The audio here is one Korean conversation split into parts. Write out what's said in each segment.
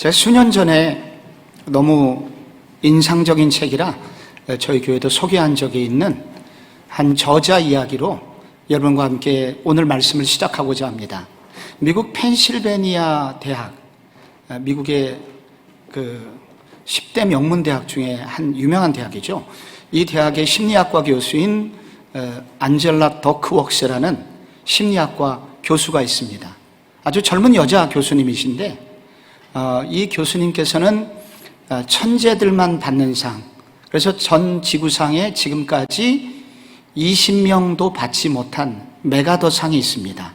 제가 수년 전에 너무 인상적인 책이라 저희 교회도 소개한 적이 있는 한 저자 이야기로 여러분과 함께 오늘 말씀을 시작하고자 합니다. 미국 펜실베니아 대학, 미국의 그 10대 명문대학 중에 한 유명한 대학이죠. 이 대학의 심리학과 교수인 안젤라 더크웍스라는 심리학과 교수가 있습니다. 아주 젊은 여자 교수님이신데 이 교수님께서는 천재들만 받는 상, 그래서 전 지구상에 지금까지 20명도 받지 못한 메가더 상이 있습니다.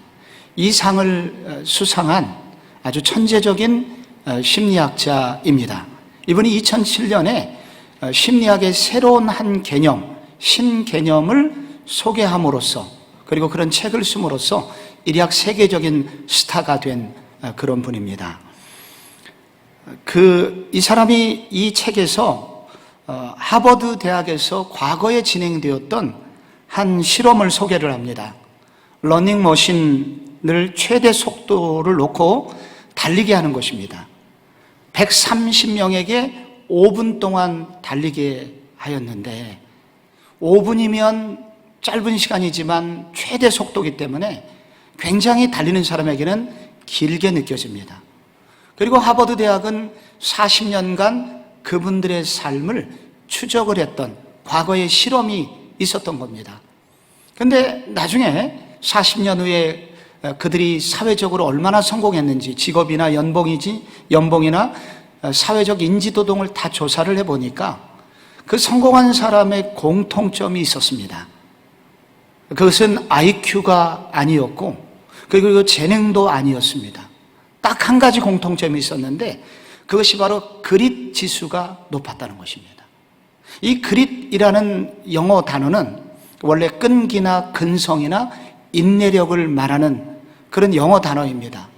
이 상을 수상한 아주 천재적인 심리학자입니다. 이분이 2007년에 심리학의 새로운 한 개념, 신개념을 소개함으로써, 그리고 그런 책을 쓰므로써 일약 세계적인 스타가 된 그런 분입니다. 이 사람이 이 책에서 하버드 대학에서 과거에 진행되었던 한 실험을 소개를 합니다. 러닝머신을 최대 속도를 놓고 달리게 하는 것입니다. 130명에게 5분 동안 달리게 하였는데 5분이면 짧은 시간이지만 최대 속도이기 때문에 굉장히 달리는 사람에게는 길게 느껴집니다. 그리고 하버드 대학은 40년간 그분들의 삶을 추적을 했던 과거의 실험이 있었던 겁니다. 그런데 나중에 40년 후에 그들이 사회적으로 얼마나 성공했는지, 직업이나 연봉이나 사회적 인지도 등을 다 조사를 해보니까 그 성공한 사람의 공통점이 있었습니다. 그것은 IQ가 아니었고 그리고 재능도 아니었습니다. 딱 한 가지 공통점이 있었는데 그것이 바로 그릿 지수가 높았다는 것입니다. 이 그릿이라는 영어 단어는 원래 끈기나 근성이나 인내력을 말하는 그런 영어 단어입니다.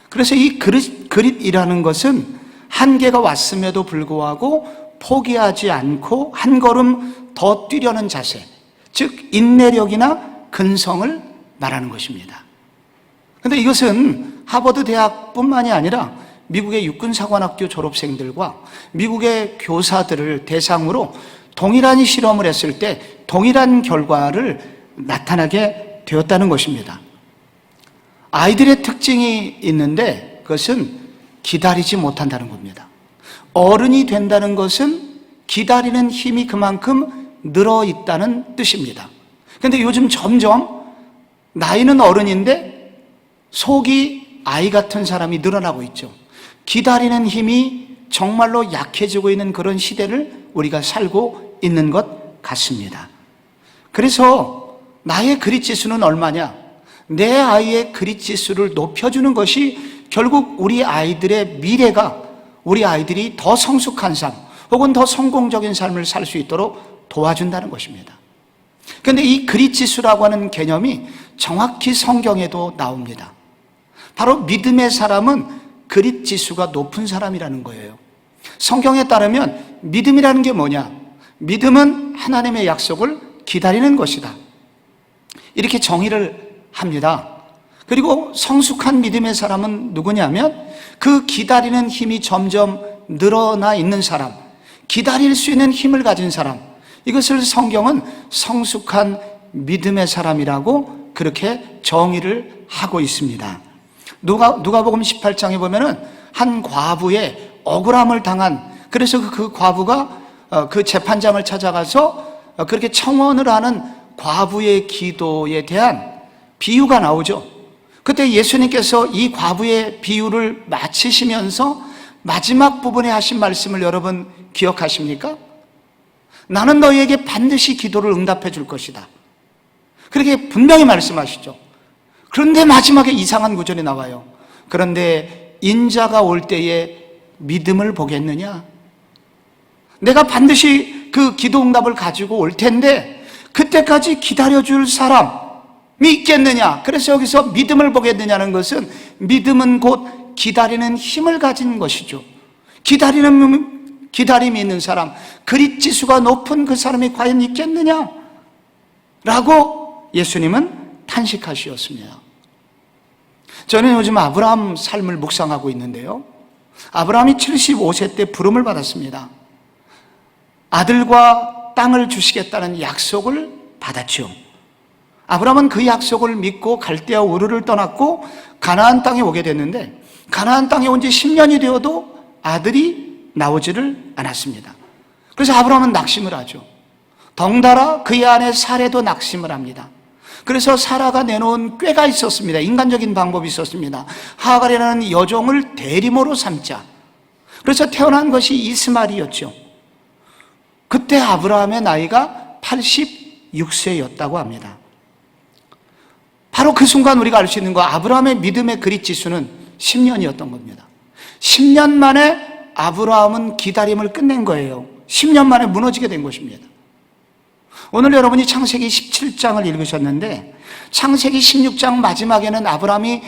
그래서 이 그릿이라는 것은 한계가 왔음에도 불구하고 포기하지 않고 한 걸음 더 뛰려는 자세, 즉 인내력이나 근성을 말하는 것입니다. 그런데 이것은 하버드 대학뿐만이 아니라 미국의 육군사관학교 졸업생들과 미국의 교사들을 대상으로 동일한 실험을 했을 때 동일한 결과를 나타나게 되었다는 것입니다. 아이들의 특징이 있는데 그것은 기다리지 못한다는 겁니다. 어른이 된다는 것은 기다리는 힘이 그만큼 늘어 있다는 뜻입니다. 그런데 요즘 점점 나이는 어른인데 속이 아이 같은 사람이 늘어나고 있죠. 기다리는 힘이 정말로 약해지고 있는 그런 시대를 우리가 살고 있는 것 같습니다. 그래서 나의 그릿지수는 얼마냐? 내 아이의 그릿지수를 높여주는 것이 결국 우리 아이들의 미래가, 우리 아이들이 더 성숙한 삶 혹은 더 성공적인 삶을 살 수 있도록 도와준다는 것입니다. 그런데 이 그릿지수라고 하는 개념이 정확히 성경에도 나옵니다. 바로 믿음의 사람은 그릿지수가 높은 사람이라는 거예요. 성경에 따르면 믿음이라는 게 뭐냐? 믿음은 하나님의 약속을 기다리는 것이다. 이렇게 정의를 합니다. 그리고 성숙한 믿음의 사람은 누구냐면 그 기다리는 힘이 점점 늘어나 있는 사람, 기다릴 수 있는 힘을 가진 사람, 이것을 성경은 성숙한 믿음의 사람이라고 그렇게 정의를 하고 있습니다. 누가복음 18장에 보면은 한 과부의 억울함을 당한, 그래서 그 과부가 그 재판장을 찾아가서 그렇게 청원을 하는 과부의 기도에 대한 비유가 나오죠. 그때 예수님께서 이 과부의 비유를 마치시면서 마지막 부분에 하신 말씀을 여러분 기억하십니까? 나는 너희에게 반드시 기도를 응답해 줄 것이다. 그렇게 분명히 말씀하시죠. 그런데 마지막에 이상한 구절이 나와요. 그런데 인자가 올 때에 믿음을 보겠느냐? 내가 반드시 그 기도 응답을 가지고 올 텐데 그때까지 기다려줄 사람이 있겠느냐? 그래서 여기서 믿음을 보겠느냐는 것은 믿음은 곧 기다리는 힘을 가진 것이죠. 기다림이 있는 사람, 그릿지수가 높은 그 사람이 과연 있겠느냐? 라고 예수님은 탄식하시었습니다. 저는 요즘 아브라함 삶을 묵상하고 있는데요, 아브라함이 75세 때 부름을 받았습니다. 아들과 땅을 주시겠다는 약속을 받았죠. 아브라함은 그 약속을 믿고 갈대아 우르를 떠났고 가나안 땅에 오게 됐는데, 가나안 땅에 온 지 10년이 되어도 아들이 나오지를 않았습니다. 그래서 아브라함은 낙심을 하죠. 덩달아 그의 아내 사레도 낙심을 합니다. 그래서 사라가 내놓은 꾀가 있었습니다. 인간적인 방법이 있었습니다. 하갈이라는 여종을 대리모로 삼자. 그래서 태어난 것이 이스마엘이었죠. 그때 아브라함의 나이가 86세였다고 합니다. 바로 그 순간 우리가 알 수 있는 거, 아브라함의 믿음의 그릿지수는 10년이었던 겁니다. 10년 만에 아브라함은 기다림을 끝낸 거예요. 10년 만에 무너지게 된 것입니다. 오늘 여러분이 창세기 17장을 읽으셨는데, 창세기 16장 마지막에는 아브라함이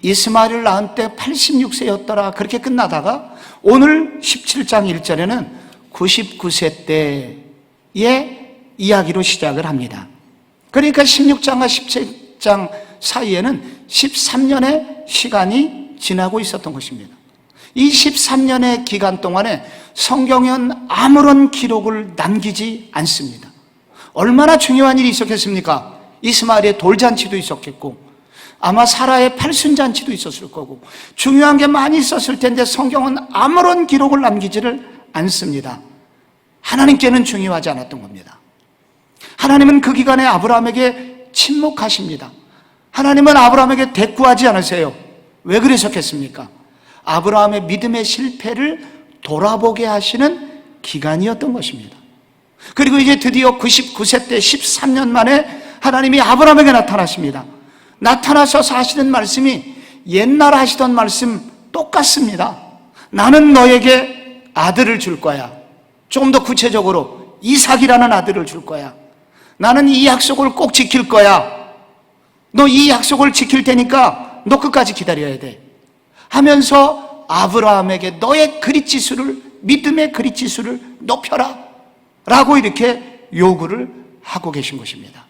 이스마엘을 낳은 때 86세였더라 그렇게 끝나다가 오늘 17장 1절에는 99세 때의 이야기로 시작을 합니다. 그러니까 16장과 17장 사이에는 13년의 시간이 지나고 있었던 것입니다. 이 13년의 기간 동안에 성경은 아무런 기록을 남기지 않습니다. 얼마나 중요한 일이 있었겠습니까? 이스마엘의 돌잔치도 있었겠고, 아마 사라의 팔순잔치도 있었을 거고, 중요한 게 많이 있었을 텐데 성경은 아무런 기록을 남기지를 않습니다. 하나님께는 중요하지 않았던 겁니다. 하나님은 그 기간에 아브라함에게 침묵하십니다. 하나님은 아브라함에게 대꾸하지 않으세요. 왜 그러셨겠습니까? 아브라함의 믿음의 실패를 돌아보게 하시는 기간이었던 것입니다. 그리고 이제 드디어 99세 때 13년 만에 하나님이 아브라함에게 나타나십니다. 나타나셔서 하시는 말씀이 옛날 하시던 말씀 똑같습니다. 나는 너에게 아들을 줄 거야. 조금 더 구체적으로 이삭이라는 아들을 줄 거야. 나는 이 약속을 꼭 지킬 거야. 너 이 약속을 지킬 테니까 너 끝까지 기다려야 돼 하면서 아브라함에게 너의 그릿지수를, 믿음의 그릿지수를 높여라 라고 이렇게 요구를 하고 계신 것입니다.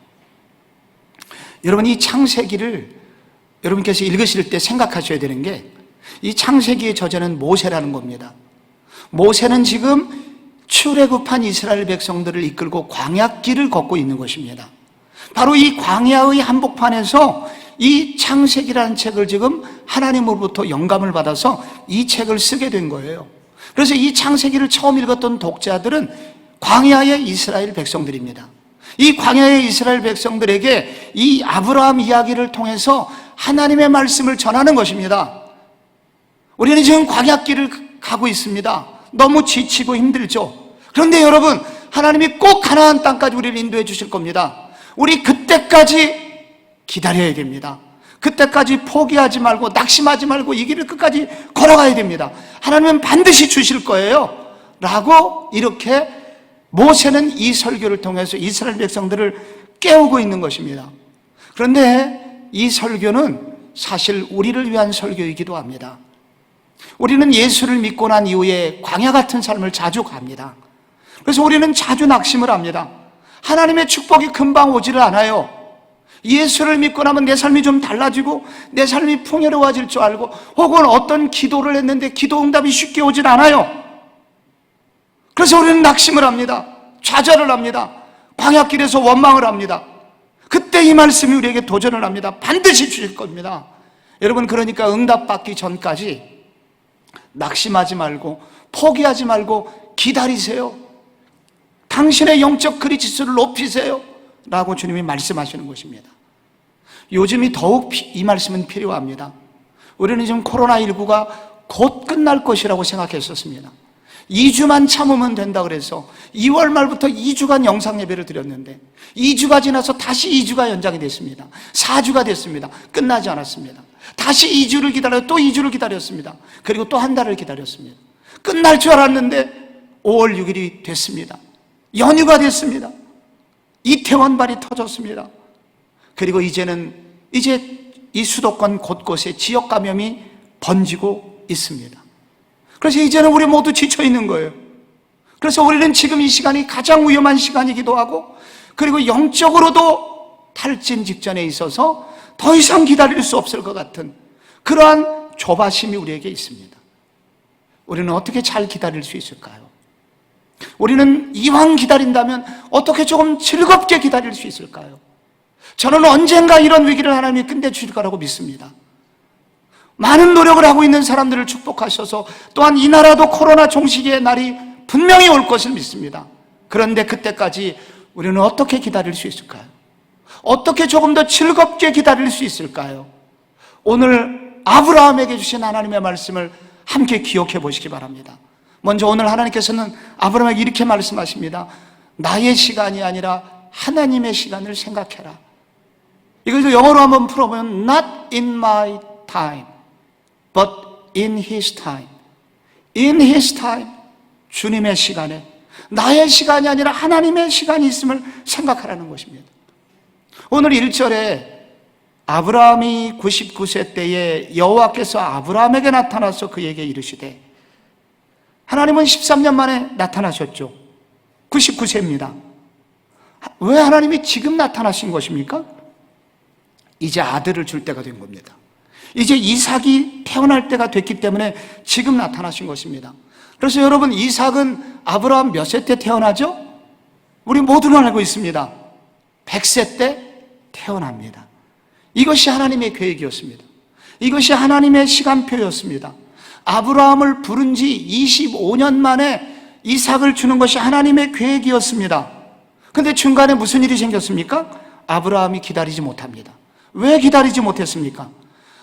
여러분, 이 창세기를 여러분께서 읽으실 때 생각하셔야 되는 게, 이 창세기의 저자는 모세라는 겁니다. 모세는 지금 출애굽한 이스라엘 백성들을 이끌고 광야길을 걷고 있는 것입니다. 바로 이 광야의 한복판에서 이 창세기라는 책을 지금 하나님으로부터 영감을 받아서 이 책을 쓰게 된 거예요. 그래서 이 창세기를 처음 읽었던 독자들은 광야의 이스라엘 백성들입니다. 이 광야의 이스라엘 백성들에게 이 아브라함 이야기를 통해서 하나님의 말씀을 전하는 것입니다. 우리는 지금 광야길을 가고 있습니다. 너무 지치고 힘들죠. 그런데 여러분, 하나님이 꼭 가나안 땅까지 우리를 인도해 주실 겁니다. 우리 그때까지 기다려야 됩니다. 그때까지 포기하지 말고 낙심하지 말고 이 길을 끝까지 걸어가야 됩니다. 하나님은 반드시 주실 거예요 라고 이렇게 모세는 이 설교를 통해서 이스라엘 백성들을 깨우고 있는 것입니다. 그런데 이 설교는 사실 우리를 위한 설교이기도 합니다. 우리는 예수를 믿고 난 이후에 광야 같은 삶을 자주 갑니다. 그래서 우리는 자주 낙심을 합니다. 하나님의 축복이 금방 오지를 않아요. 예수를 믿고 나면 내 삶이 좀 달라지고 내 삶이 풍요로워질 줄 알고, 혹은 어떤 기도를 했는데 기도 응답이 쉽게 오질 않아요. 그래서 우리는 낙심을 합니다. 좌절을 합니다. 광야길에서 원망을 합니다. 그때 이 말씀이 우리에게 도전을 합니다. 반드시 주실 겁니다. 여러분, 그러니까 응답받기 전까지 낙심하지 말고 포기하지 말고 기다리세요. 당신의 영적 그릿지수를 높이세요 라고 주님이 말씀하시는 것입니다. 요즘이 더욱 이 말씀은 필요합니다. 우리는 지금 코로나19가 곧 끝날 것이라고 생각했었습니다. 2주만 참으면 된다 그래서 2월 말부터 2주간 영상 예배를 드렸는데 2주가 지나서 다시 2주가 연장이 됐습니다. 4주가 됐습니다. 끝나지 않았습니다. 다시 2주를 기다려 또 2주를 기다렸습니다. 그리고 또 한 달을 기다렸습니다. 끝날 줄 알았는데 5월 6일이 됐습니다. 연휴가 됐습니다. 이태원발이 터졌습니다. 그리고 이제 이 수도권 곳곳에 지역 감염이 번지고 있습니다. 그래서 이제는 우리 모두 지쳐 있는 거예요. 그래서 우리는 지금 이 시간이 가장 위험한 시간이기도 하고, 그리고 영적으로도 탈진 직전에 있어서 더 이상 기다릴 수 없을 것 같은 그러한 조바심이 우리에게 있습니다. 우리는 어떻게 잘 기다릴 수 있을까요? 우리는 이왕 기다린다면 어떻게 조금 즐겁게 기다릴 수 있을까요? 저는 언젠가 이런 위기를 하나님이 끝내주실 거라고 믿습니다. 많은 노력을 하고 있는 사람들을 축복하셔서 또한 이 나라도 코로나 종식의 날이 분명히 올 것을 믿습니다. 그런데 그때까지 우리는 어떻게 기다릴 수 있을까요? 어떻게 조금 더 즐겁게 기다릴 수 있을까요? 오늘 아브라함에게 주신 하나님의 말씀을 함께 기억해 보시기 바랍니다. 먼저 오늘 하나님께서는 아브라함에게 이렇게 말씀하십니다. 나의 시간이 아니라 하나님의 시간을 생각해라. 이것을 영어로 한번 풀어보면 Not in my time, but in His time. In His time, 주님의 시간에, 나의 시간이 아니라 하나님의 시간이 있음을 생각하라는 것입니다. 오늘 1절에 아브라함이 99세 때에 여호와께서 아브라함에게 나타나서 그에게 이르시되, 하나님은 13년 만에 나타나셨죠. 99세입니다. 왜 하나님이 지금 나타나신 것입니까? 이제 아들을 줄 때가 된 겁니다. 이제 이삭이 태어날 때가 됐기 때문에 지금 나타나신 것입니다. 그래서 여러분, 이삭은 아브라함 몇 세 때 태어나죠? 우리 모두는 알고 있습니다. 100세 때 태어납니다. 이것이 하나님의 계획이었습니다. 이것이 하나님의 시간표였습니다. 아브라함을 부른 지 25년 만에 이삭을 주는 것이 하나님의 계획이었습니다. 그런데 중간에 무슨 일이 생겼습니까? 아브라함이 기다리지 못합니다. 왜 기다리지 못했습니까?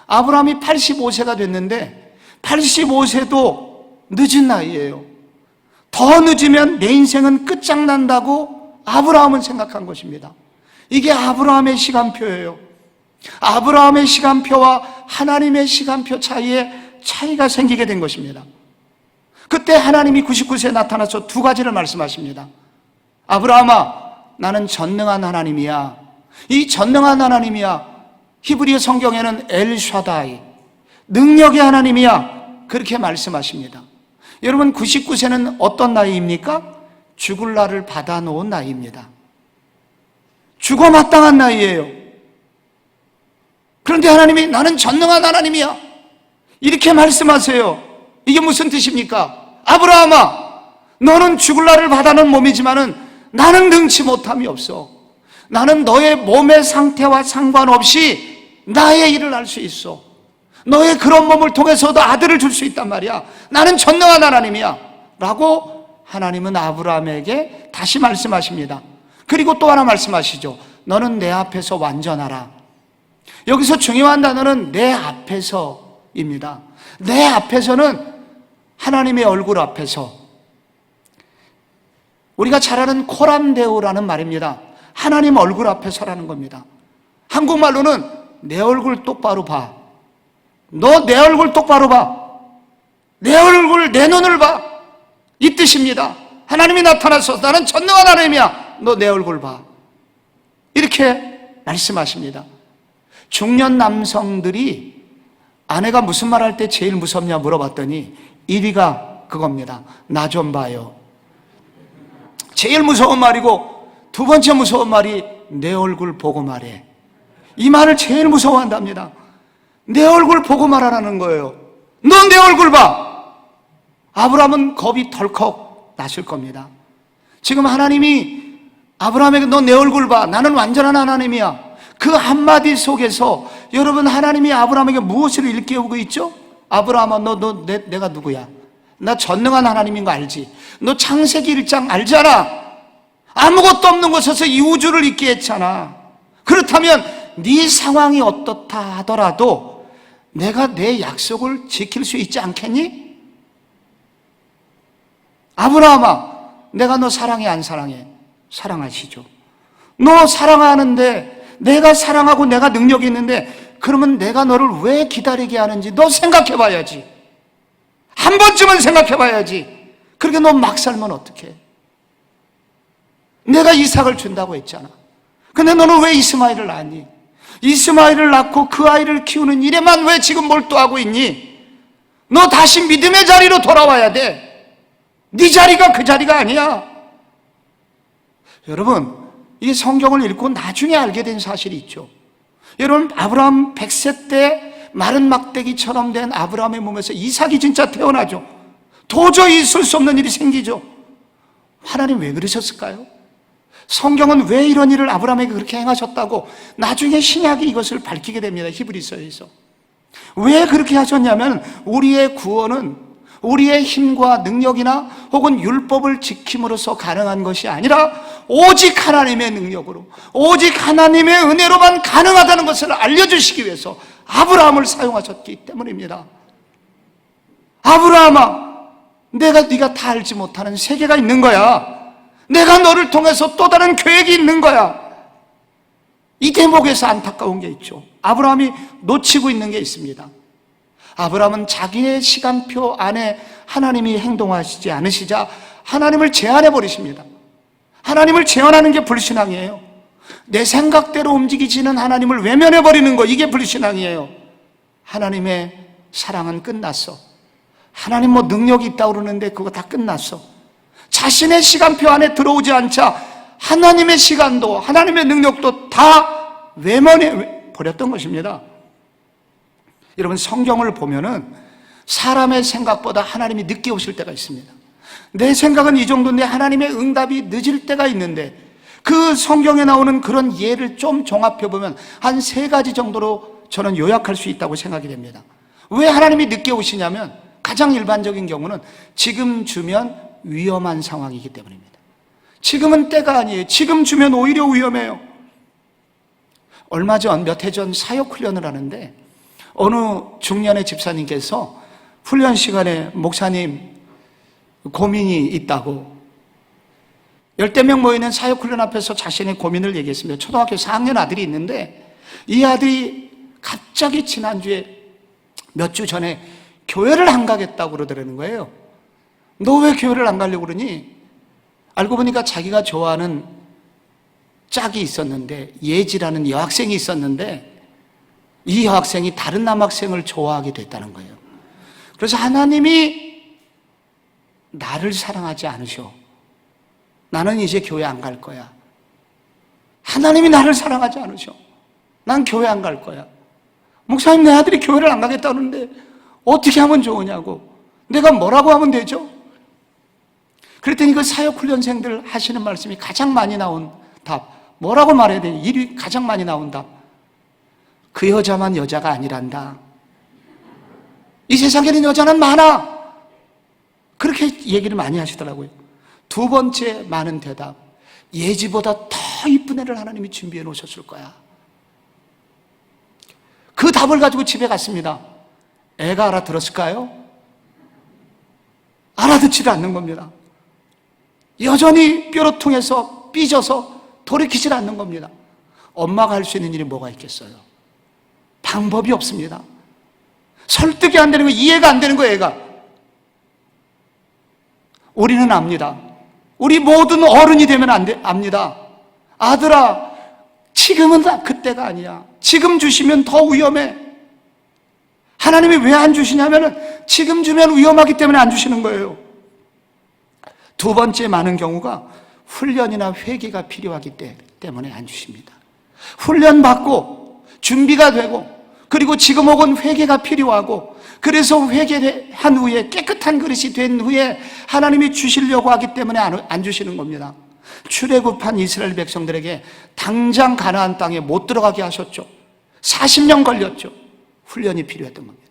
아브라함이 85세가 됐는데 85세도 늦은 나이예요. 더 늦으면 내 인생은 끝장난다고 아브라함은 생각한 것입니다. 이게 아브라함의 시간표예요. 아브라함의 시간표와 하나님의 시간표 사이에 차이가 생기게 된 것입니다. 그때 하나님이 99세에 나타나서 두 가지를 말씀하십니다. 아브라함아, 나는 전능한 하나님이야. 이 전능한 하나님이야. 히브리어 성경에는 엘샤다이, 능력의 하나님이야. 그렇게 말씀하십니다. 여러분, 99세는 어떤 나이입니까? 죽을 날을 받아놓은 나이입니다. 죽어 마땅한 나이예요. 그런데 하나님이 나는 전능한 하나님이야, 이렇게 말씀하세요. 이게 무슨 뜻입니까? 아브라함아, 너는 죽을 날을 받아놓은 몸이지만은 나는 능치 못함이 없어. 나는 너의 몸의 상태와 상관없이 나의 일을 할 수 있어. 너의 그런 몸을 통해서도 아들을 줄 수 있단 말이야. 나는 전능한 하나님이야 라고 하나님은 아브라함에게 다시 말씀하십니다. 그리고 또 하나 말씀하시죠. 너는 내 앞에서 완전하라. 여기서 중요한 단어는 내 앞에서입니다. 내 앞에서는 하나님의 얼굴 앞에서, 우리가 잘 아는 코람데오라는 말입니다. 하나님 얼굴 앞에서라는 겁니다. 한국말로는 내 얼굴 똑바로 봐. 너 내 얼굴 똑바로 봐. 내 얼굴, 내 눈을 봐. 이 뜻입니다. 하나님이 나타나서 나는 전능한 하나님이야, 너 내 얼굴 봐. 이렇게 말씀하십니다. 중년 남성들이 아내가 무슨 말 할 때 제일 무섭냐 물어봤더니 1위가 그겁니다. 나 좀 봐요. 제일 무서운 말이고, 두 번째 무서운 말이 내 얼굴 보고 말해. 이 말을 제일 무서워한답니다. 내 얼굴 보고 말하라는 거예요. 너 내 얼굴 봐. 아브라함은 겁이 덜컥 났을 겁니다. 지금 하나님이 아브라함에게 너 내 얼굴 봐, 나는 완전한 하나님이야, 그 한마디 속에서 여러분, 하나님이 아브라함에게 무엇을 일깨우고 있죠? 아브라함아, 내가 누구야? 나 전능한 하나님인 거 알지? 너 창세기 1장 알잖아. 아무것도 없는 곳에서 이 우주를 있게 했잖아. 그렇다면 네 상황이 어떻다 하더라도 내가 내 약속을 지킬 수 있지 않겠니? 아브라함아, 내가 너 사랑해 안 사랑해? 사랑하시죠. 너 사랑하는데, 내가 사랑하고 내가 능력이 있는데, 그러면 내가 너를 왜 기다리게 하는지 너 생각해 봐야지. 한 번쯤은 생각해 봐야지. 그렇게 너 막 살면 어떡해? 내가 이삭을 준다고 했잖아. 근데 너는 왜 이스마엘을 낳니? 이스마엘을 낳고 그 아이를 키우는 일에만 왜 지금 몰두하고 있니? 너 다시 믿음의 자리로 돌아와야 돼. 네 자리가 그 자리가 아니야. 여러분, 이 성경을 읽고 나중에 알게 된 사실이 있죠. 여러분, 아브라함 100세 때 마른 막대기처럼 된 아브라함의 몸에서 이삭이 진짜 태어나죠. 도저히 있을 수 없는 일이 생기죠. 하나님 왜 그러셨을까요? 성경은 왜 이런 일을 아브라함에게 그렇게 행하셨다고 나중에 신약이 이것을 밝히게 됩니다. 히브리서에서. 왜 그렇게 하셨냐면 우리의 구원은 우리의 힘과 능력이나 혹은 율법을 지킴으로써 가능한 것이 아니라 오직 하나님의 능력으로, 오직 하나님의 은혜로만 가능하다는 것을 알려주시기 위해서 아브라함을 사용하셨기 때문입니다. 아브라함아, 네가 다 알지 못하는 세계가 있는 거야. 내가 너를 통해서 또 다른 계획이 있는 거야. 이 대목에서 안타까운 게 있죠. 아브라함이 놓치고 있는 게 있습니다. 아브라함은 자기의 시간표 안에 하나님이 행동하시지 않으시자 하나님을 제한해 버리십니다. 하나님을 제한하는 게 불신앙이에요. 내 생각대로 움직이지는 하나님을 외면해 버리는 거, 이게 불신앙이에요. 하나님의 사랑은 끝났어. 하나님 능력이 있다고 그러는데 그거 다 끝났어. 자신의 시간표 안에 들어오지 않자 하나님의 시간도 하나님의 능력도 다 외면해 버렸던 것입니다. 여러분, 성경을 보면은 사람의 생각보다 하나님이 늦게 오실 때가 있습니다. 내 생각은 이 정도인데 하나님의 응답이 늦을 때가 있는데, 그 성경에 나오는 그런 예를 좀 종합해 보면 한 3가지 정도로 저는 요약할 수 있다고 생각이 됩니다. 왜 하나님이 늦게 오시냐면, 가장 일반적인 경우는 지금 주면 위험한 상황이기 때문입니다. 지금은 때가 아니에요. 지금 주면 오히려 위험해요. 얼마 전, 몇 해 전 사역훈련을 하는데 어느 중년의 집사님께서 훈련 시간에 목사님 고민이 있다고, 10대 명 모이는 사역훈련 앞에서 자신의 고민을 얘기했습니다. 초등학교 4학년 아들이 있는데 이 아들이 갑자기 지난주에 몇 주 전에 교회를 안 가겠다고 그러더라는 거예요. 너 왜 교회를 안 가려고 그러니? 알고 보니까 자기가 좋아하는 짝이 있었는데, 예지라는 여학생이 있었는데 이 여학생이 다른 남학생을 좋아하게 됐다는 거예요. 그래서 하나님이 나를 사랑하지 않으셔. 나는 이제 교회 안 갈 거야. 하나님이 나를 사랑하지 않으셔. 난 교회 안 갈 거야. 목사님, 내 아들이 교회를 안 가겠다 그러는데 어떻게 하면 좋으냐고. 내가 뭐라고 하면 되죠? 그랬더니 그 사역훈련생들 하시는 말씀이 가장 많이 나온 답, 뭐라고 말해야 되니? 일이 가장 많이 나온 답, 그 여자만 여자가 아니란다. 이 세상에는 여자는 많아. 그렇게 얘기를 많이 하시더라고요. 2번째 많은 대답, 예지보다 더 이쁜 애를 하나님이 준비해 놓으셨을 거야. 그 답을 가지고 집에 갔습니다. 애가 알아들었을까요? 알아듣지를 않는 겁니다. 여전히 뾰로통해서 삐져서 돌이키질 않는 겁니다. 엄마가 할 수 있는 일이 뭐가 있겠어요? 방법이 없습니다. 설득이 안 되는 거, 이해가 안 되는 거예요, 애가. 우리는 압니다. 우리 모든 어른이 되면 압니다. 아들아, 지금은 그때가 아니야. 지금 주시면 더 위험해. 하나님이 왜 안 주시냐면은 지금 주면 위험하기 때문에 안 주시는 거예요. 2번째 많은 경우가 훈련이나 회개가 필요하기 때문에 안 주십니다. 훈련 받고 준비가 되고, 그리고 지금 혹은 회개가 필요하고, 그래서 회개한 후에 깨끗한 그릇이 된 후에 하나님이 주시려고 하기 때문에 안 주시는 겁니다. 출애굽한 이스라엘 백성들에게 당장 가나안 땅에 못 들어가게 하셨죠. 40년 걸렸죠. 훈련이 필요했던 겁니다.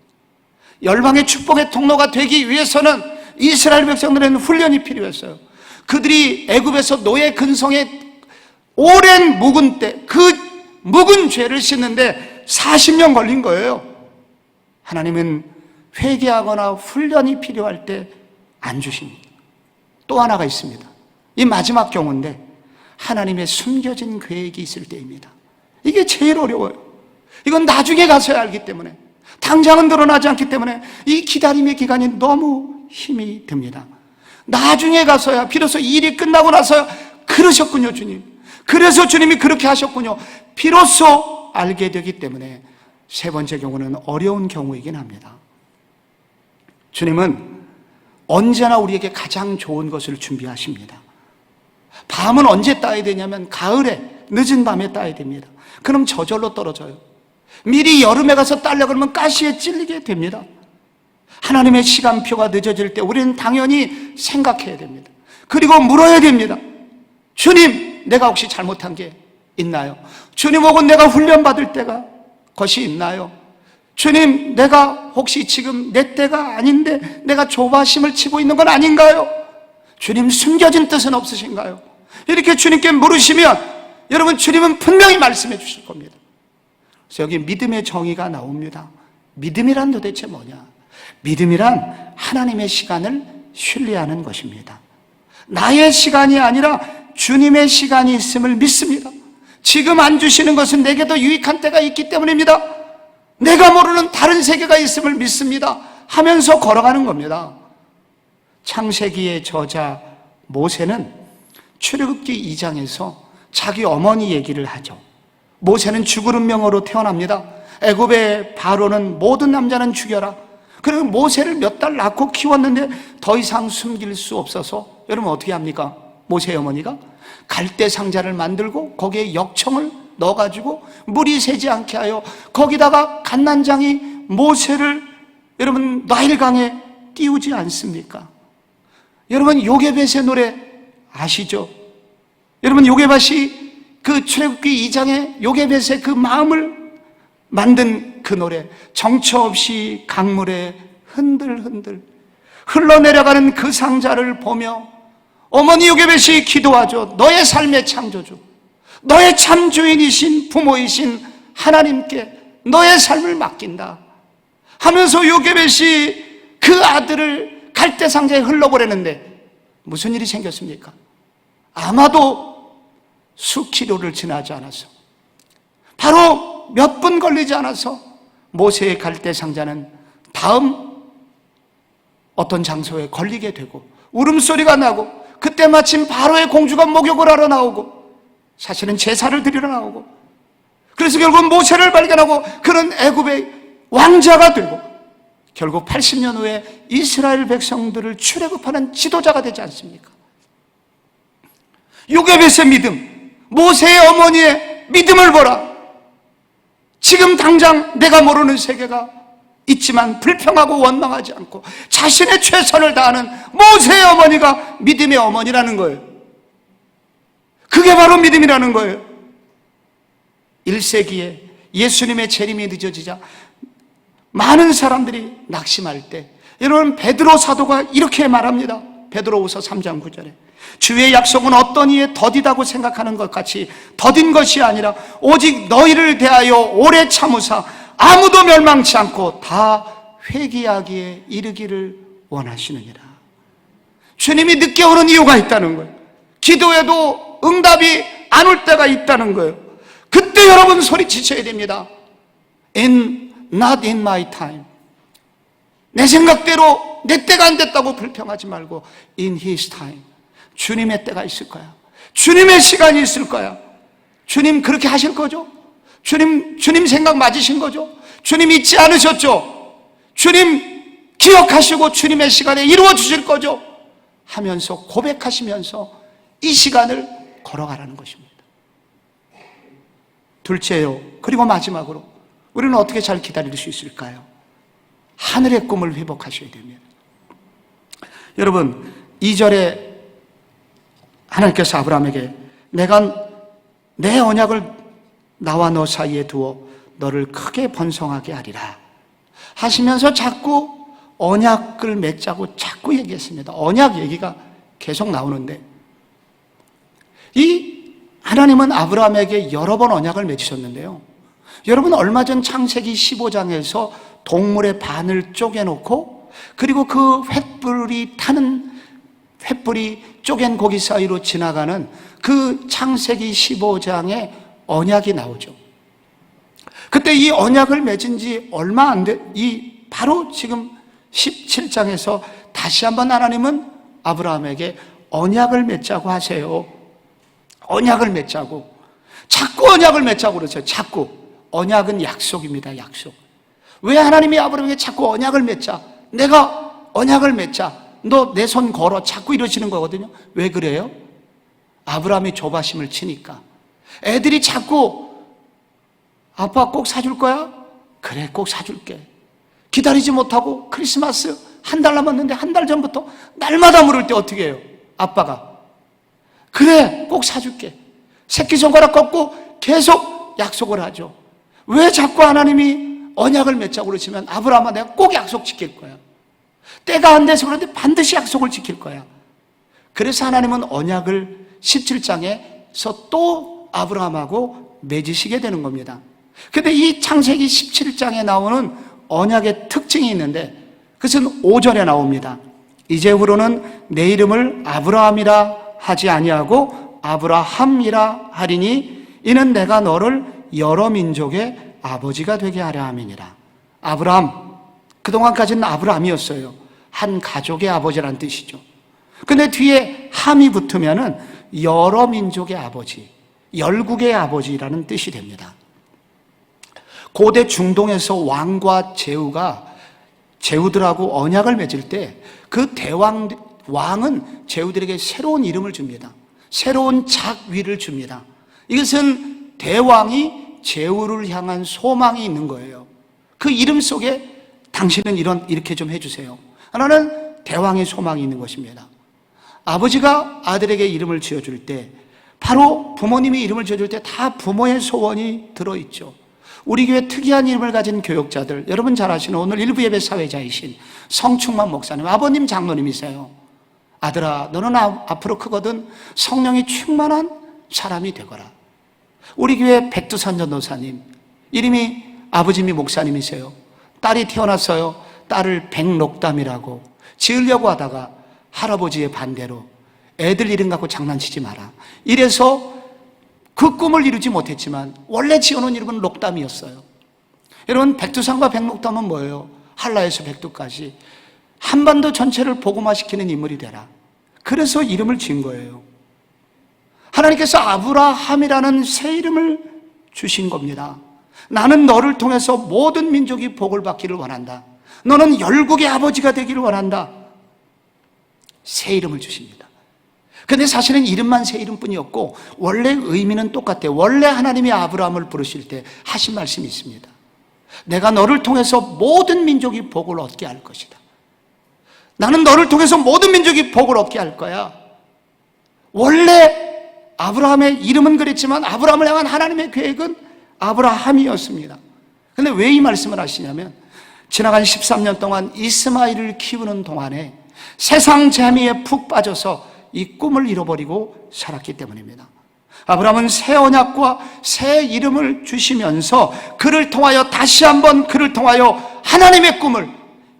열방의 축복의 통로가 되기 위해서는 이스라엘 백성들에는 훈련이 필요했어요. 그들이 애굽에서 노예 근성에 오랜 묵은 때, 그 묵은 죄를 씻는데 40년 걸린 거예요. 하나님은 회개하거나 훈련이 필요할 때 안 주십니다. 또 하나가 있습니다. 이 마지막 경우인데, 하나님의 숨겨진 계획이 있을 때입니다. 이게 제일 어려워요. 이건 나중에 가서야 알기 때문에, 당장은 드러나지 않기 때문에 이 기다림의 기간이 너무 힘이 듭니다. 나중에 가서야, 비로소 일이 끝나고 나서야, 그러셨군요, 주님. 그래서 주님이 그렇게 하셨군요. 비로소 알게 되기 때문에 3번째 경우는 어려운 경우이긴 합니다. 주님은 언제나 우리에게 가장 좋은 것을 준비하십니다. 밤은 언제 따야 되냐면 가을에, 늦은 밤에 따야 됩니다. 그럼 저절로 떨어져요. 미리 여름에 가서 따려고 그러면 가시에 찔리게 됩니다. 하나님의 시간표가 늦어질 때 우리는 당연히 생각해야 됩니다. 그리고 물어야 됩니다. 주님, 내가 혹시 잘못한 게 있나요? 주님, 혹은 내가 훈련받을 때가 것이 있나요? 주님, 내가 혹시 지금 내 때가 아닌데 내가 조바심을 치고 있는 건 아닌가요? 주님, 숨겨진 뜻은 없으신가요? 이렇게 주님께 물으시면 여러분, 주님은 분명히 말씀해 주실 겁니다. 그래서 여기 믿음의 정의가 나옵니다. 믿음이란 도대체 뭐냐? 믿음이란 하나님의 시간을 신뢰하는 것입니다. 나의 시간이 아니라 주님의 시간이 있음을 믿습니다. 지금 안 주시는 것은 내게 더 유익한 때가 있기 때문입니다. 내가 모르는 다른 세계가 있음을 믿습니다 하면서 걸어가는 겁니다. 창세기의 저자 모세는 출애굽기 2장에서 자기 어머니 얘기를 하죠. 모세는 죽을 운명으로 태어납니다. 애굽의 바로는 모든 남자는 죽여라. 그리고 모세를 몇 달 낳고 키웠는데 더 이상 숨길 수 없어서 여러분 어떻게 합니까? 모세의 어머니가 갈대 상자를 만들고 거기에 역청을 넣어가지고 물이 새지 않게 하여 거기다가 갓난장이 모세를 여러분 나일강에 띄우지 않습니까? 여러분 요게벳의 노래 아시죠? 여러분 요게벳이 그 출애굽기 2장에 요게벳의 그 마음을 만든 그 노래, 정처 없이 강물에 흔들흔들 흘러내려가는 그 상자를 보며 어머니 요게벳이 기도하죠. 너의 삶의 창조주, 너의 참 주인이신 부모이신 하나님께 너의 삶을 맡긴다 하면서 요게벳이 그 아들을 갈대 상자에 흘러보내는데 무슨 일이 생겼습니까? 아마도 수키로를 지나지 않아서 바로 몇 분 걸리지 않아서 모세의 갈대 상자는 다음 어떤 장소에 걸리게 되고 울음소리가 나고 그때 마침 바로의 공주가 목욕을 하러 나오고 사실은 제사를 드리러 나오고 그래서 결국 모세를 발견하고 그는 애굽의 왕자가 되고 결국 80년 후에 이스라엘 백성들을 출애굽하는 지도자가 되지 않습니까? 요게벳의 믿음, 모세의 어머니의 믿음을 보라. 지금 당장 내가 모르는 세계가 있지만 불평하고 원망하지 않고 자신의 최선을 다하는 모세의 어머니가 믿음의 어머니라는 거예요. 그게 바로 믿음이라는 거예요. 1세기에 예수님의 재림이 늦어지자 많은 사람들이 낙심할 때 여러분 베드로 사도가 이렇게 말합니다. 베드로후서 3장 9절에 주의 약속은 어떤 이에 더디다고 생각하는 것 같이 더딘 것이 아니라 오직 너희를 대하여 오래 참으사 아무도 멸망치 않고 다 회개하기에 이르기를 원하시느니라. 주님이 늦게 오는 이유가 있다는 거예요. 기도해도 응답이 안 올 때가 있다는 거예요. 그때 여러분 소리치셔야 됩니다. Not in my time. 내 생각대로 내 때가 안 됐다고 불평하지 말고 In His time. 주님의 때가 있을 거야. 주님의 시간이 있을 거야. 주님 그렇게 하실 거죠? 주님 생각 맞으신 거죠? 주님 잊지 않으셨죠? 주님 기억하시고 주님의 시간에 이루어 주실 거죠? 하면서 고백하시면서 이 시간을 걸어가라는 것입니다. 둘째요. 그리고 마지막으로 우리는 어떻게 잘 기다릴 수 있을까요? 하늘의 꿈을 회복하셔야 됩니다. 여러분 2절에 하나님께서 아브라함에게 내가 내 언약을 나와 너 사이에 두어 너를 크게 번성하게 하리라 하시면서 자꾸 언약을 맺자고 자꾸 얘기했습니다. 언약 얘기가 계속 나오는데 이 하나님은 아브라함에게 여러 번 언약을 맺으셨는데요. 여러분 얼마 전 창세기 15장에서 동물의 반을 쪼개놓고 그리고 그 횃불이 쪼갠 고기 사이로 지나가는 그 창세기 15장에 언약이 나오죠. 그때 이 언약을 맺은 지 얼마 안 돼, 바로 지금 17장에서 다시 한번 하나님은 아브라함에게 언약을 맺자고 하세요. 언약을 맺자고. 자꾸 언약을 맺자고 그러세요. 자꾸. 언약은 약속입니다. 약속. 왜 하나님이 아브라함에게 자꾸 언약을 맺자? 내가 언약을 맺자. 너 내 손 걸어. 자꾸 이러시는 거거든요. 왜 그래요? 아브라함이 조바심을 치니까. 애들이 자꾸 아빠 꼭 사줄 거야? 그래, 꼭 사줄게. 기다리지 못하고 크리스마스 한 달 남았는데 한 달 전부터 날마다 물을 때 어떻게 해요? 아빠가 그래 꼭 사줄게. 새끼손가락 꺾고 계속 약속을 하죠. 왜 자꾸 하나님이 언약을 맺자고 그러시면 아브라함아 내가 꼭 약속 지킬 거야. 때가 안 돼서 그런데 반드시 약속을 지킬 거야. 그래서 하나님은 언약을 17장에서 또 아브라함하고 맺으시게 되는 겁니다. 근데 이 창세기 17장에 나오는 언약의 특징이 있는데 그것은 5절에 나옵니다. 이제후로는 내 이름을 아브라함이라 하지 아니하고 아브라함이라 하리니 이는 내가 너를 여러 민족의 아버지가 되게 하려 함이니라. 아브라함, 그동안까지는 아브라함이었어요. 한 가족의 아버지라는 뜻이죠. 근데 뒤에 함이 붙으면은 여러 민족의 아버지, 열국의 아버지라는 뜻이 됩니다. 고대 중동에서 왕과 제후들하고 언약을 맺을 때 그 왕은 제후들에게 새로운 이름을 줍니다. 새로운 작위를 줍니다. 이것은 대왕이 제후를 향한 소망이 있는 거예요. 그 이름 속에 당신은 이렇게 좀 해주세요. 하나는 대왕의 소망이 있는 것입니다. 아버지가 아들에게 이름을 지어줄 때 바로 부모님이 이름을 지어줄 때 다 부모의 소원이 들어있죠. 우리 교회 특이한 이름을 가진 교역자들, 여러분 잘 아시는 오늘 일부 예배 사회자이신 성충만 목사님, 아버님 장로님이세요. 아들아, 너는 앞으로 크거든 성령이 충만한 사람이 되거라. 우리 교회 백두산 전도사님, 이름이 아버님이 목사님이세요. 딸이 태어났어요. 딸을 백록담이라고 지으려고 하다가 할아버지의 반대로 애들 이름 갖고 장난치지 마라. 이래서 그 꿈을 이루지 못했지만 원래 지어놓은 이름은 녹담이었어요. 여러분, 백두산과 백록담은 뭐예요? 한라에서 백두까지 한반도 전체를 복음화시키는 인물이 되라. 그래서 이름을 지은 거예요. 하나님께서 아브라함이라는 새 이름을 주신 겁니다. 나는 너를 통해서 모든 민족이 복을 받기를 원한다. 너는 열국의 아버지가 되기를 원한다. 새 이름을 주십니다. 근데 사실은 이름만 새 이름뿐이었고 원래 의미는 똑같아요. 원래 하나님이 아브라함을 부르실 때 하신 말씀이 있습니다. 내가 너를 통해서 모든 민족이 복을 얻게 할 것이다. 나는 너를 통해서 모든 민족이 복을 얻게 할 거야. 원래 아브라함의 이름은 그랬지만 아브라함을 향한 하나님의 계획은 아브라함이었습니다. 근데 왜 이 말씀을 하시냐면 지나간 13년 동안 이스마엘을 키우는 동안에 세상 재미에 푹 빠져서 이 꿈을 잃어버리고 살았기 때문입니다. 아브라함은 새 언약과 새 이름을 주시면서 그를 통하여 다시 한번 그를 통하여 하나님의 꿈을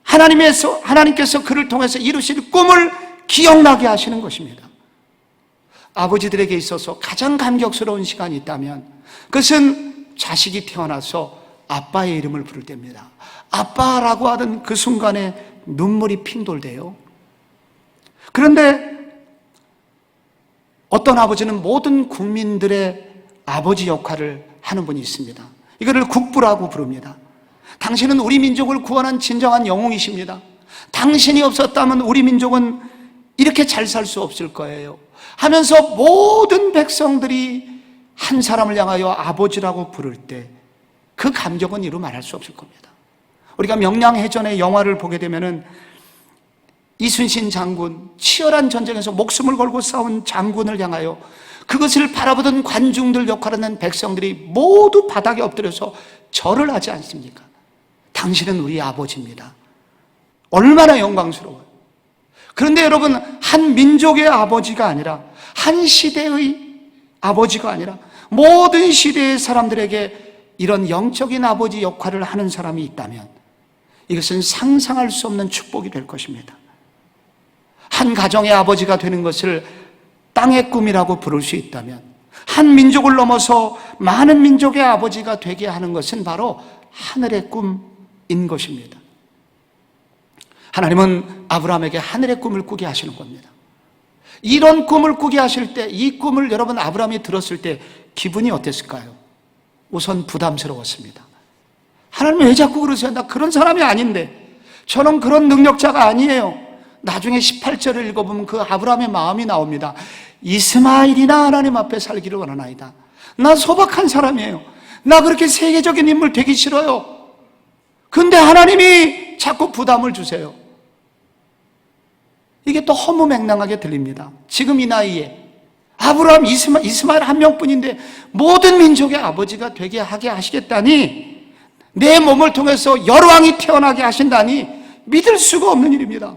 하나님께서 그를 통해서 이루실 꿈을 기억나게 하시는 것입니다. 아버지들에게 있어서 가장 감격스러운 시간이 있다면 그것은 자식이 태어나서 아빠의 이름을 부를 때입니다. 아빠라고 하던 그 순간에 눈물이 핑돌대요. 그런데 어떤 아버지는 모든 국민들의 아버지 역할을 하는 분이 있습니다. 이거를 국부라고 부릅니다. 당신은 우리 민족을 구원한 진정한 영웅이십니다. 당신이 없었다면 우리 민족은 이렇게 잘 살 수 없을 거예요 하면서 모든 백성들이 한 사람을 향하여 아버지라고 부를 때 그 감격은 이루 말할 수 없을 겁니다. 우리가 명량해전의 영화를 보게 되면은 이순신 장군, 치열한 전쟁에서 목숨을 걸고 싸운 장군을 향하여 그것을 바라보던 관중들 역할을 하는 백성들이 모두 바닥에 엎드려서 절을 하지 않습니까? 당신은 우리 아버지입니다. 얼마나 영광스러워요. 그런데 여러분, 한 민족의 아버지가 아니라 한 시대의 아버지가 아니라 모든 시대의 사람들에게 이런 영적인 아버지 역할을 하는 사람이 있다면 이것은 상상할 수 없는 축복이 될 것입니다. 한 가정의 아버지가 되는 것을 땅의 꿈이라고 부를 수 있다면 한 민족을 넘어서 많은 민족의 아버지가 되게 하는 것은 바로 하늘의 꿈인 것입니다. 하나님은 아브라함에게 하늘의 꿈을 꾸게 하시는 겁니다. 이런 꿈을 꾸게 하실 때, 이 꿈을 여러분 아브라함이 들었을 때 기분이 어땠을까요? 우선 부담스러웠습니다. 하나님 왜 자꾸 그러세요? 나 그런 사람이 아닌데, 저는 그런 능력자가 아니에요. 나중에 18절을 읽어보면 그 아브라함의 마음이 나옵니다. 이스마엘이나 하나님 앞에 살기를 원하나이다. 나 소박한 사람이에요. 나 그렇게 세계적인 인물 되기 싫어요. 근데 하나님이 왜 자꾸 부담을 주세요? 이게 또 허무맹랑하게 들립니다. 지금 이 나이에 아브라함, 이스마엘 한 명뿐인데 모든 민족의 아버지가 되게 하게 하시겠다니, 내 몸을 통해서 여러 왕이 태어나게 하신다니 믿을 수가 없는 일입니다.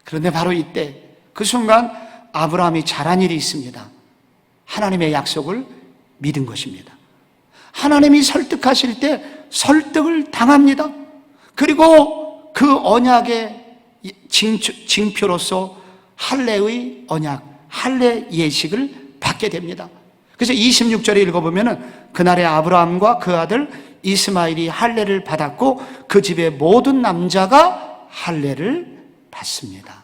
그런데 바로 이때 그 순간 아브라함이 잘한 일이 있습니다. 하나님의 약속을 믿은 것입니다. 하나님이 설득하실 때 설득을 당합니다. 그리고 그 언약의 징표로서 할례의 언약, 할례 예식을 받게 됩니다. 그래서 26절에 읽어보면 그날에 아브라함과 그 아들 이스마엘이 할례를 받았고 그 집의 모든 남자가 할례를 받습니다.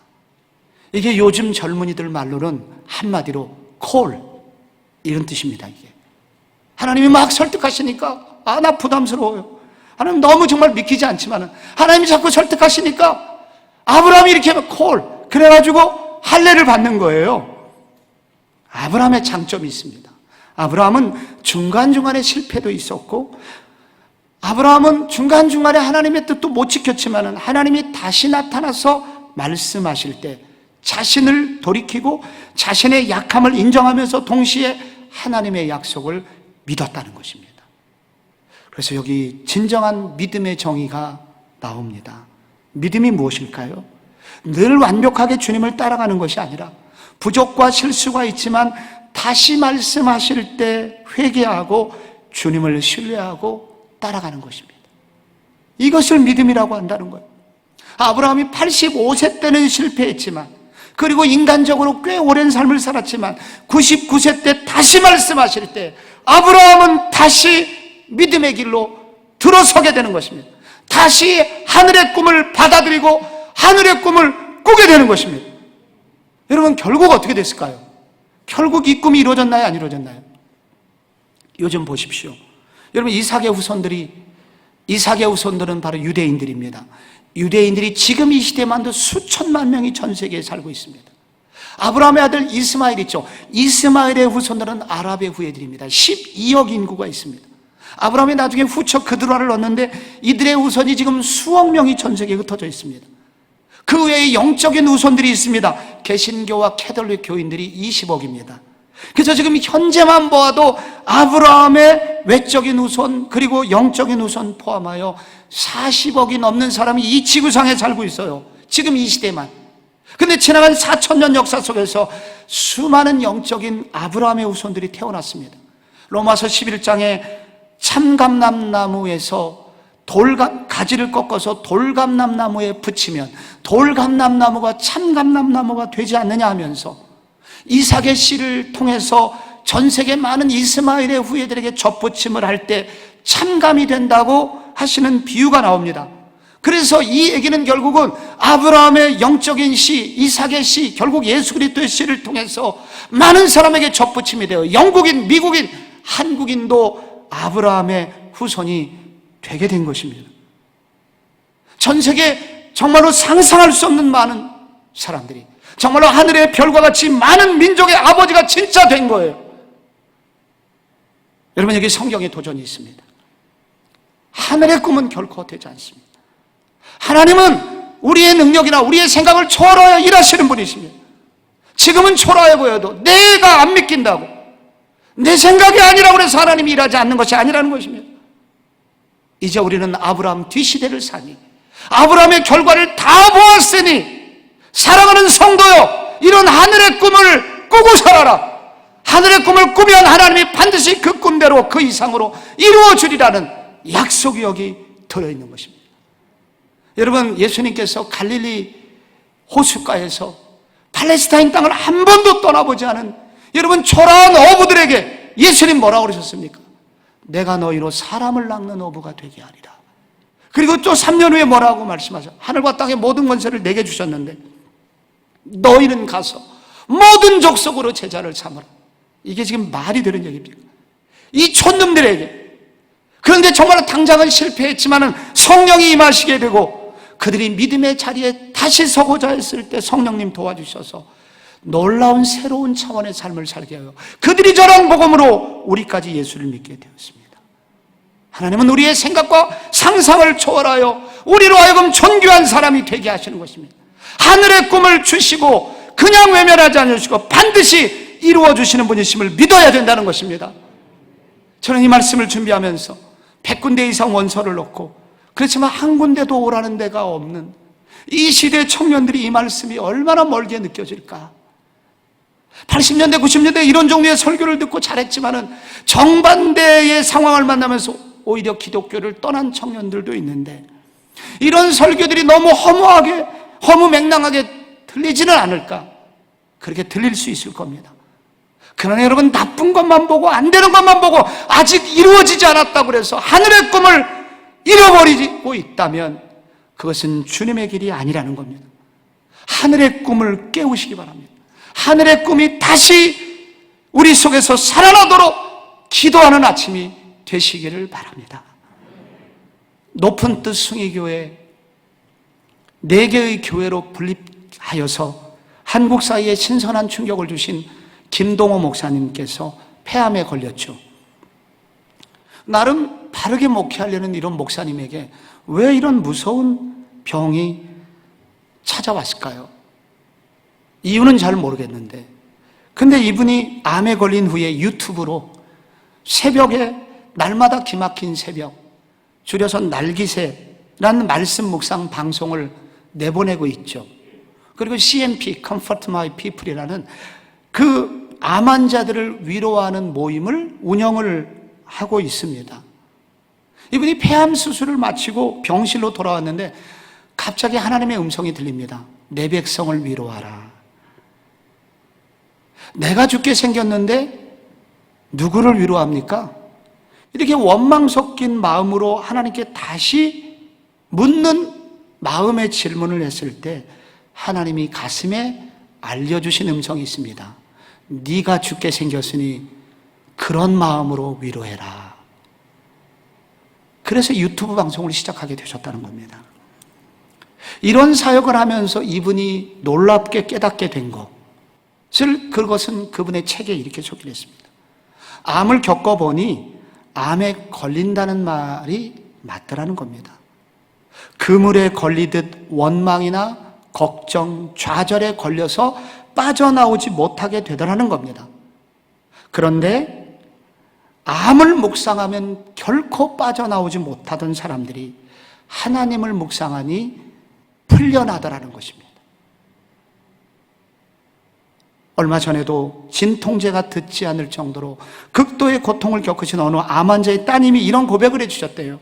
이게 요즘 젊은이들 말로는 한마디로 콜, 이런 뜻입니다. 이게 하나님이 막 설득하시니까 나 부담스러워요. 하나님 너무 정말 믿기지 않지만 하나님이 자꾸 설득하시니까 아브라함이 이렇게 하면 콜, 그래가지고 할례를 받는 거예요. 아브라함의 장점이 있습니다. 아브라함은 중간중간에 실패도 있었고, 아브라함은 중간중간에 하나님의 뜻도 못 지켰지만 하나님이 다시 나타나서 말씀하실 때 자신을 돌이키고 자신의 약함을 인정하면서 동시에 하나님의 약속을 믿었다는 것입니다. 그래서 여기 진정한 믿음의 정의가 나옵니다. 믿음이 무엇일까요? 늘 완벽하게 주님을 따라가는 것이 아니라 부족과 실수가 있지만 다시 말씀하실 때 회개하고 주님을 신뢰하고 따라가는 것입니다. 이것을 믿음이라고 한다는 거예요. 아브라함이 85세 때는 실패했지만, 그리고 인간적으로 꽤 오랜 삶을 살았지만 99세 때 다시 말씀하실 때 아브라함은 다시 믿음의 길로 들어서게 되는 것입니다. 다시 하늘의 꿈을 받아들이고 하늘의 꿈을 꾸게 되는 것입니다. 여러분, 결국 어떻게 됐을까요? 결국 이 꿈이 이루어졌나요? 안 이루어졌나요? 요즘 보십시오. 여러분, 이삭의 후손들은 바로 유대인들입니다. 유대인들이 지금 이 시대만도 수천만 명이 전 세계에 살고 있습니다. 아브라함의 아들 이스마엘 있죠. 이스마엘의 후손들은 아랍의 후예들입니다. 12억 인구가 있습니다. 아브라함이 나중에 후처 그드라를 얻는데 이들의 후손이 지금 수억 명이 전 세계에 흩어져 있습니다. 그 외에 영적인 후손들이 있습니다. 개신교와 캐톨릭 교인들이 20억입니다. 그래서 지금 현재만 보아도 아브라함의 외적인 후손 그리고 영적인 후손 포함하여 40억이 넘는 사람이 이 지구상에 살고 있어요. 지금 이 시대만. 근데 지나간 4,000년 역사 속에서 수많은 영적인 아브라함의 후손들이 태어났습니다. 로마서 11장에 참감람나무에서 가지를 꺾어서 돌감람나무에 붙이면 돌감람나무가 참감람나무가 되지 않느냐 하면서 이삭의 씨를 통해서 전 세계 많은 이스마엘의 후예들에게 접붙임을 할 때 참감이 된다고 하시는 비유가 나옵니다. 그래서 이 얘기는 결국은 아브라함의 영적인 씨, 이삭의 씨, 결국 예수 그리스도의 씨를 통해서 많은 사람에게 접붙임이 되어 영국인, 미국인, 한국인도 아브라함의 후손이 되게 된 것입니다. 전 세계 정말로 상상할 수 없는 많은 사람들이, 정말로 하늘의 별과 같이 많은 민족의 아버지가 진짜 된 거예요. 여러분, 여기 성경에 도전이 있습니다. 하늘의 꿈은 결코 되지 않습니다. 하나님은 우리의 능력이나 우리의 생각을 초월하여 일하시는 분이십니다. 지금은 초라해 보여도 내가 안 믿긴다고, 내 생각이 아니라고 해서 하나님이 일하지 않는 것이 아니라는 것입니다. 이제 우리는 아브라함 뒷시대를 사니 아브라함의 결과를 다 보았으니 사랑하는 성도여, 이런 하늘의 꿈을 꾸고 살아라. 하늘의 꿈을 꾸면 하나님이 반드시 그 꿈대로 그 이상으로 이루어 주리라는 약속이 여기 들어있는 것입니다. 여러분, 예수님께서 갈릴리 호숫가에서 팔레스타인 땅을 한 번도 떠나보지 않은 여러분 초라한 어부들에게 예수님 뭐라고 그러셨습니까? 내가 너희로 사람을 낚는 어부가 되게 하리라. 그리고 또 3년 후에 뭐라고 말씀하셔? 하늘과 땅의 모든 권세를 내게 주셨는데 너희는 가서 모든 족속으로 제자를 삼으라. 이게 지금 말이 되는 얘기입니까? 이 촌놈들에게. 그런데 정말 당장은 실패했지만 성령이 임하시게 되고 그들이 믿음의 자리에 다시 서고자 했을 때 성령님 도와주셔서 놀라운 새로운 차원의 삶을 살게 하여 그들이 전한 복음으로 우리까지 예수를 믿게 되었습니다. 하나님은 우리의 생각과 상상을 초월하여 우리로 하여금 존귀한 사람이 되게 하시는 것입니다. 하늘의 꿈을 주시고 그냥 외면하지 않으시고 반드시 이루어 주시는 분이심을 믿어야 된다는 것입니다. 저는 이 말씀을 준비하면서 100군데 이상 원서를 넣고 그렇지만 한 군데도 오라는 데가 없는 이 시대 청년들이 이 말씀이 얼마나 멀게 느껴질까. 80년대 90년대 이런 종류의 설교를 듣고 잘했지만은 정반대의 상황을 만나면서 오히려 기독교를 떠난 청년들도 있는데 이런 설교들이 너무 허무하게 허무맹랑하게 들리지는 않을까. 그렇게 들릴 수 있을 겁니다. 그러나 여러분, 나쁜 것만 보고 안 되는 것만 보고 아직 이루어지지 않았다고 해서 하늘의 꿈을 잃어버리고 있다면 그것은 주님의 길이 아니라는 겁니다. 하늘의 꿈을 깨우시기 바랍니다. 하늘의 꿈이 다시 우리 속에서 살아나도록 기도하는 아침이 되시기를 바랍니다. 높은 뜻 숭의교회 4개의 교회로 분립하여서 한국 사회에 신선한 충격을 주신 김동호 목사님께서 폐암에 걸렸죠. 나름 바르게 목회하려는 이런 목사님에게 왜 이런 무서운 병이 찾아왔을까요? 이유는 잘 모르겠는데, 근데 이분이 암에 걸린 후에 유튜브로 새벽에 날마다 기막힌 새벽, 줄여서 날기새라는 말씀 묵상 방송을 내보내고 있죠. 그리고 CMP, Comfort My People이라는 그 암 환자들을 위로하는 모임을 운영을 하고 있습니다. 이분이 폐암 수술을 마치고 병실로 돌아왔는데 갑자기 하나님의 음성이 들립니다. 내 백성을 위로하라. 내가 죽게 생겼는데 누구를 위로합니까? 이렇게 원망 섞인 마음으로 하나님께 다시 묻는 마음의 질문을 했을 때 하나님이 가슴에 알려주신 음성이 있습니다. 네가 죽게 생겼으니 그런 마음으로 위로해라. 그래서 유튜브 방송을 시작하게 되셨다는 겁니다. 이런 사역을 하면서 이분이 놀랍게 깨닫게 된 것을, 그것은 그분의 책에 이렇게 적기로 했습니다. 암을 겪어보니 암에 걸린다는 말이 맞더라는 겁니다. 그물에 걸리듯 원망이나 걱정, 좌절에 걸려서 빠져나오지 못하게 되더라는 겁니다. 그런데 암을 묵상하면 결코 빠져나오지 못하던 사람들이 하나님을 묵상하니 풀려나더라는 것입니다. 얼마 전에도 진통제가 듣지 않을 정도로 극도의 고통을 겪으신 어느 암 환자의 따님이 이런 고백을 해주셨대요.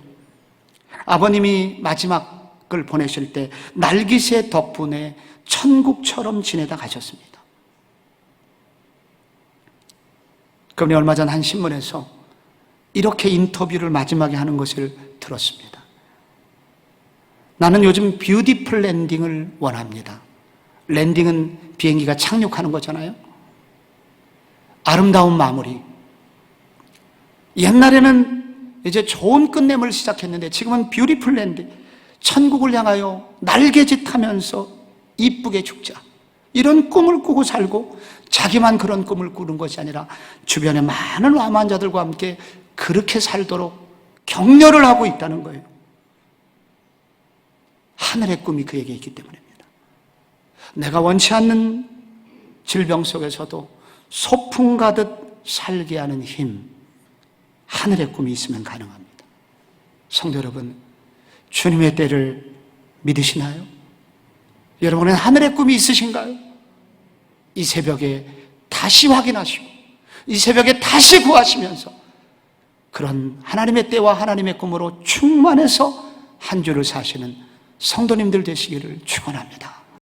아버님이 마지막을 보내실 때 날기새 덕분에 천국처럼 지내다 가셨습니다. 그분이 얼마 전 한 신문에서 이렇게 인터뷰를 마지막에 하는 것을 들었습니다. 나는 요즘 뷰티풀 랜딩을 원합니다. 랜딩은 비행기가 착륙하는 거잖아요. 아름다운 마무리. 옛날에는 이제 좋은 끝냄을 시작했는데 지금은 뷰티풀 랜딩. 천국을 향하여 날개짓하면서 이쁘게 죽자. 이런 꿈을 꾸고 살고 자기만 그런 꿈을 꾸는 것이 아니라 주변의 많은 암 환자들과 함께 그렇게 살도록 격려를 하고 있다는 거예요. 하늘의 꿈이 그에게 있기 때문입니다. 내가 원치 않는 질병 속에서도 소풍 가듯 살게 하는 힘, 하늘의 꿈이 있으면 가능합니다. 성도 여러분, 주님의 때를 믿으시나요? 여러분은 하늘의 꿈이 있으신가요? 이 새벽에 다시 확인하시고 이 새벽에 다시 구하시면서 그런 하나님의 때와 하나님의 꿈으로 충만해서 한 주를 사시는 성도님들 되시기를 축원합니다.